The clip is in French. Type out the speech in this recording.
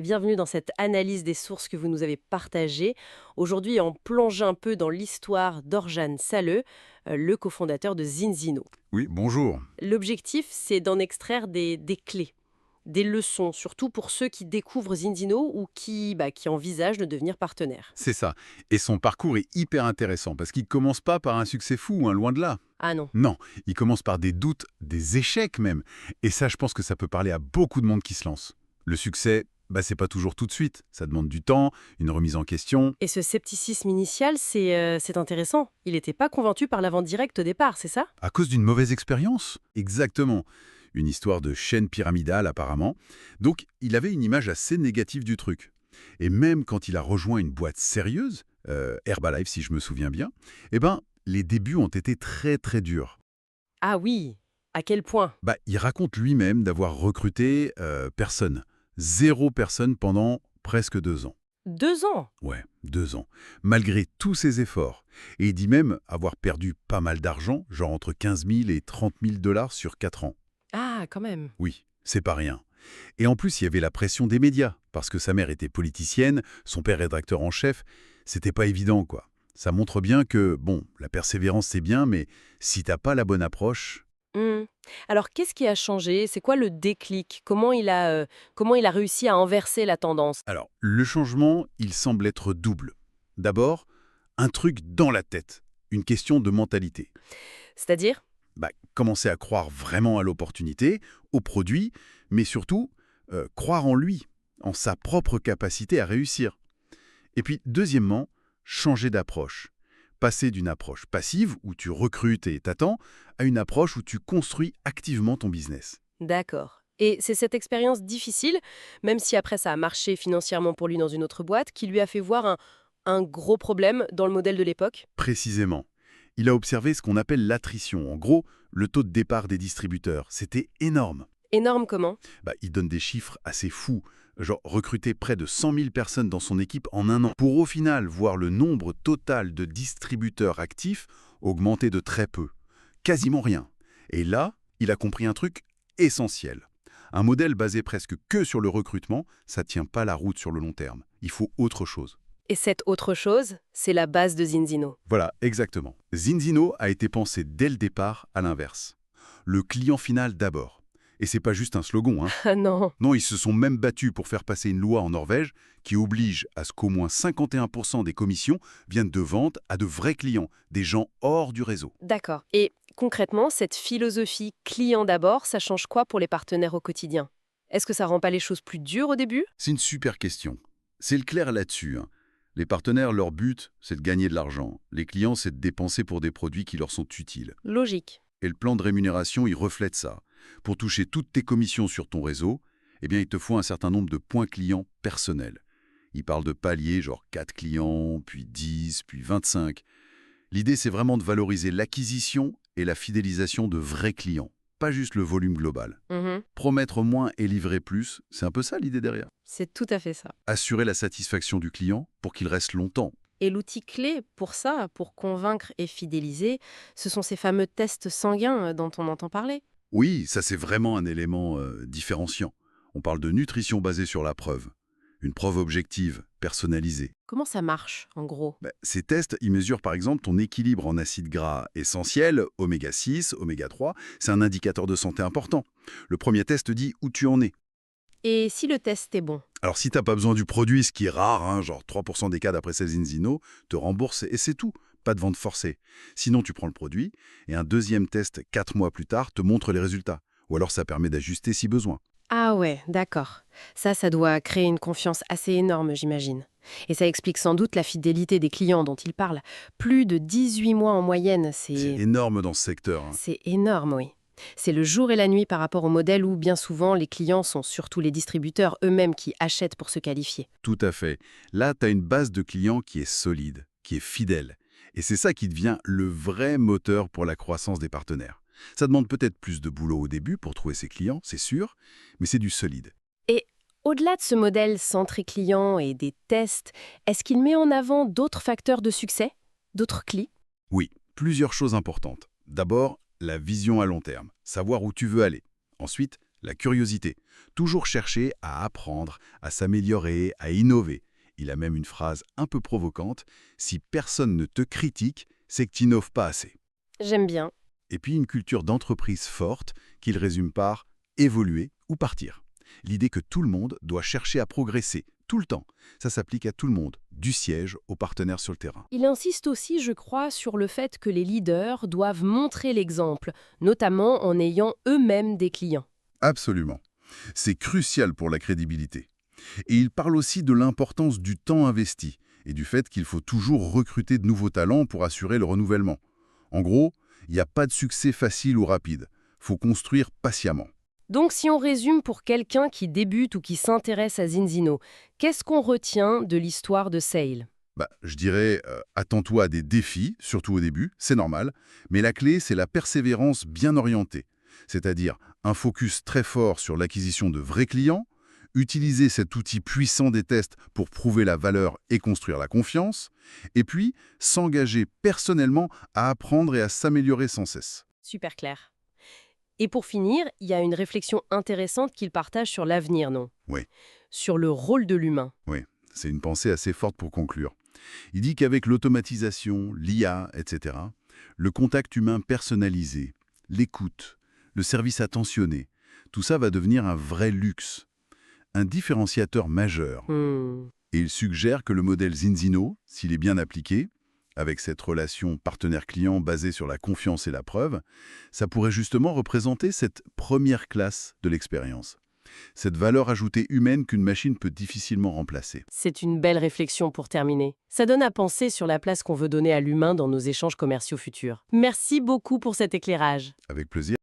Bienvenue dans cette analyse des sources que vous nous avez partagées. Aujourd'hui, on plonge un peu dans l'histoire d'Orjan Saleh, le cofondateur de Zinzino. Oui, bonjour. L'objectif, c'est d'en extraire des clés, des leçons, surtout pour ceux qui découvrent Zinzino ou qui envisagent de devenir partenaires. C'est ça. Et son parcours est hyper intéressant parce qu'il commence pas par un succès fou, hein, loin de là. Ah non. Non, il commence par des doutes, des échecs même. Et ça, je pense que ça peut parler à beaucoup de monde qui se lance. Le succès, c'est pas toujours tout de suite. Ça demande du temps, une remise en question. Et ce scepticisme initial, c'est intéressant. Il n'était pas convaincu par la vente directe au départ, c'est ça? À cause d'une mauvaise expérience. Exactement. Une histoire de chaîne pyramidale apparemment. Donc, il avait une image assez négative du truc. Et même quand il a rejoint une boîte sérieuse, Herbalife si je me souviens bien, les débuts ont été très très durs. Ah oui, à quel point? Il raconte lui-même d'avoir recruté personne. 0 personne pendant presque 2 ans. 2 ans? Ouais, 2 ans. Malgré tous ses efforts. Et il dit même avoir perdu pas mal d'argent, genre entre 15 000 et 30 000 dollars sur 4 ans. Ah, quand même. Oui, c'est pas rien. Et en plus, il y avait la pression des médias, parce que sa mère était politicienne, son père rédacteur en chef. C'était pas évident, quoi. Ça montre bien que, bon, la persévérance c'est bien, mais si t'as pas la bonne approche... Hmm. Alors, qu'est-ce qui a changé? C'est quoi le déclic? Comment il a réussi à inverser la tendance? Alors, le changement, il semble être double. D'abord, un truc dans la tête, une question de mentalité. C'est-à-dire? Commencer à croire vraiment à l'opportunité, au produit, mais surtout, croire en lui, en sa propre capacité à réussir. Et puis, deuxièmement, changer d'approche. Passer d'une approche passive, où tu recrutes et t'attends, à une approche où tu construis activement ton business. D'accord. Et c'est cette expérience difficile, même si après ça a marché financièrement pour lui dans une autre boîte, qui lui a fait voir un gros problème dans le modèle de l'époque? Précisément. Il a observé ce qu'on appelle l'attrition. En gros, le taux de départ des distributeurs. C'était énorme. Énorme comment? Il donne des chiffres assez fous, genre recruter près de 100 000 personnes dans son équipe en un an, pour au final voir le nombre total de distributeurs actifs augmenter de très peu. Quasiment rien. Et là, il a compris un truc essentiel. Un modèle basé presque que sur le recrutement, ça tient pas la route sur le long terme. Il faut autre chose. Et cette autre chose, c'est la base de Zinzino. Voilà, exactement. Zinzino a été pensé dès le départ à l'inverse. Le client final d'abord. Et c'est pas juste un slogan, hein. Ah non. Non, ils se sont même battus pour faire passer une loi en Norvège qui oblige à ce qu'au moins 51% des commissions viennent de ventes à de vrais clients, des gens hors du réseau. D'accord. Et concrètement, cette philosophie client d'abord, ça change quoi pour les partenaires au quotidien? Est-ce que ça rend pas les choses plus dures au début? C'est une super question. C'est le clair là-dessus, hein. Les partenaires, leur but, c'est de gagner de l'argent. Les clients, c'est de dépenser pour des produits qui leur sont utiles. Logique. Et le plan de rémunération, il reflète ça. Pour toucher toutes tes commissions sur ton réseau, il te faut un certain nombre de points clients personnels. Il parle de paliers, genre 4 clients, puis 10, puis 25. L'idée, c'est vraiment de valoriser l'acquisition et la fidélisation de vrais clients, pas juste le volume global. Mhm. Promettre moins et livrer plus, c'est un peu ça l'idée derrière. C'est tout à fait ça. Assurer la satisfaction du client pour qu'il reste longtemps. Et l'outil clé pour ça, pour convaincre et fidéliser, ce sont ces fameux tests sanguins dont on entend parler. Oui, ça c'est vraiment un élément différenciant. On parle de nutrition basée sur la preuve. Une preuve objective, personnalisée. Comment ça marche, en gros? Ces tests, ils mesurent par exemple ton équilibre en acides gras essentiels, oméga 6, oméga 3. C'est un indicateur de santé important. Le premier test dit où tu en es. Et si le test est bon? Alors si t'as pas besoin du produit, ce qui est rare, hein, genre 3% des cas d'après Zinzino, te rembourse et c'est tout. Pas de vente forcée. Sinon tu prends le produit et un deuxième test 4 mois plus tard te montre les résultats. Ou alors ça permet d'ajuster si besoin. Ah ouais, d'accord. Ça doit créer une confiance assez énorme, j'imagine. Et ça explique sans doute la fidélité des clients dont il parle. Plus de 18 mois en moyenne, C'est énorme dans ce secteur, hein. c'est énorme, oui. C'est le jour et la nuit par rapport au modèle où, bien souvent, les clients sont surtout les distributeurs eux-mêmes qui achètent pour se qualifier. Tout à fait. Là, tu as une base de clients qui est solide, qui est fidèle. Et c'est ça qui devient le vrai moteur pour la croissance des partenaires. Ça demande peut-être plus de boulot au début pour trouver ses clients, c'est sûr, mais c'est du solide. Et au-delà de ce modèle centré client et des tests, est-ce qu'il met en avant d'autres facteurs de succès? D'autres clés? Oui, plusieurs choses importantes. D'abord, la vision à long terme, savoir où tu veux aller. Ensuite, La curiosité. Toujours chercher à apprendre, à s'améliorer, à innover. Il a même une phrase un peu provocante. Si personne ne te critique, c'est que tu n'innoves pas assez. J'aime bien. Et puis une culture d'entreprise forte qu'il résume par évoluer ou partir. L'idée que tout le monde doit chercher à progresser, tout le temps. Ça s'applique à tout le monde, du siège aux partenaires sur le terrain. Il insiste aussi, je crois, sur le fait que les leaders doivent montrer l'exemple, notamment en ayant eux-mêmes des clients. Absolument. C'est crucial pour la crédibilité. Et il parle aussi de l'importance du temps investi et du fait qu'il faut toujours recruter de nouveaux talents pour assurer le renouvellement. En gros, il n'y a pas de succès facile ou rapide. Faut construire patiemment. Donc si on résume pour quelqu'un qui débute ou qui s'intéresse à Zinzino, qu'est-ce qu'on retient de l'histoire de Sale? Je dirais, attends-toi à des défis, surtout au début, c'est normal, mais la clé, c'est la persévérance bien orientée. C'est-à-dire un focus très fort sur l'acquisition de vrais clients, utiliser cet outil puissant des tests pour prouver la valeur et construire la confiance, et puis s'engager personnellement à apprendre et à s'améliorer sans cesse. Super clair. Et pour finir, il y a une réflexion intéressante qu'il partage sur l'avenir, non? Oui, Sur le rôle de l'humain. oui, c'est une pensée assez forte pour conclure. Il dit qu'avec l'automatisation, l'IA, etc., le contact humain personnalisé, l'écoute, le service attentionné, tout ça va devenir un vrai luxe, un différenciateur majeur. Hmm. Et il suggère que le modèle Zinzino, s'il est bien appliqué, avec cette relation partenaire-client basée sur la confiance et la preuve, ça pourrait justement représenter cette première classe de l'expérience. Cette valeur ajoutée humaine qu'une machine peut difficilement remplacer. C'est une belle réflexion pour terminer. Ça donne à penser sur la place qu'on veut donner à l'humain dans nos échanges commerciaux futurs. Merci beaucoup pour cet éclairage. Avec plaisir.